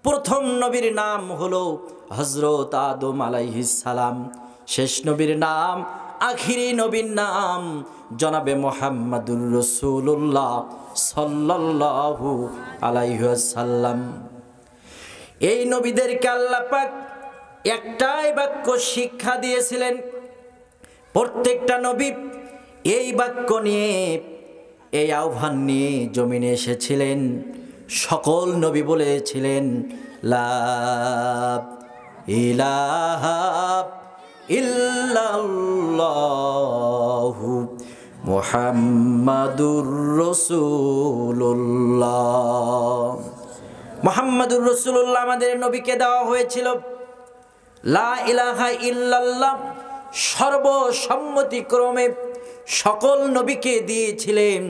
প্রথম নবীর নাম হলো হযরত আদম আলাইহিস সালাম, শেষ নবীর নাম, আখিরি নবীর নাম জনাবে মুহাম্মাদুর রাসূলুল্লাহ সাল্লাল্লাহু আলাইহি ওয়াসাল্লাম। এই নবীদেরকে আল্লাহ পাক একটাই বাক্য শিক্ষা দিয়েছিলেন। প্রত্যেকটা নবী এই বাক্য নিয়ে, এই আহ্বান নিয়ে জমিনে এসেছিলেন। সকল নবী বলেছিলেন লা ইলাহা ইল্লাল্লাহু মুহাম্মাদুর রাসূলুল্লাহ। মুহাম্মাদুর রাসূলুল্লাহ আমাদের নবীকে দেওয়া হয়েছিল। লা ইলাহা ইল্লাল্লাহ সর্বসম্মতিক্রমে সকল নবীকে দিয়েছিলেন।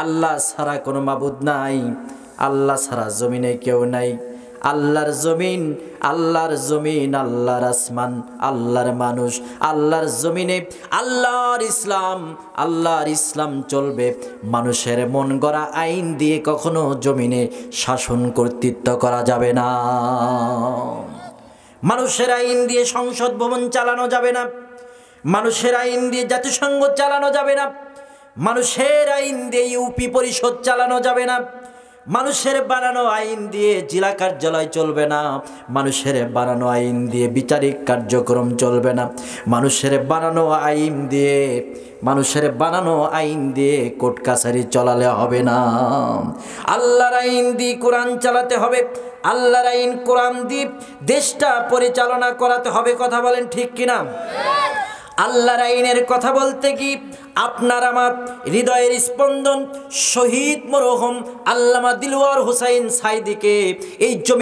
আল্লাহ ছাড়া কোনো মাবুদ নাই, আল্লাহ ছাড়া জমিনে কেউ নাই। আল্লাহর জমিন, আল্লাহর জমিন, আল্লাহর আসমান, আল্লাহর মানুষ, আল্লাহর জমিনে আল্লাহর ইসলাম, আল্লাহর ইসলাম চলবে। মানুষের মন গড়া আইন দিয়ে কখনো জমিনে শাসন কর্তৃত্ব করা যাবে না। মানুষের আইন দিয়ে সংসদ ভবন চালানো যাবে না, মানুষের আইন দিয়ে জাতিসংঘ চালানো যাবে না, মানুষের আইন দিয়ে ইউপি পরিষদ চালানো যাবে না, মানুষের বানানো আইন দিয়ে জেলা কার্যালয় চলবে না, মানুষের বানানো আইন দিয়ে বিচারিক কার্যক্রম চলবে না, মানুষের বানানো আইন দিয়ে কোর্ট কাছারি চলালে হবে না। আল্লাহর আইন দিয়ে কোরআন চালাতে হবে, আল্লাহর আইন কোরআন দিয়ে দেশটা পরিচালনা করাতে হবে। কথা বলেন ঠিক কিনা? আল্লাহর আইনের কথা বলতে কি আপনার আমার হৃদয়ের স্পন্দন শহীদ মরহুম আল্লামা দিলওয়ার হোসাইন সাইদিকে এই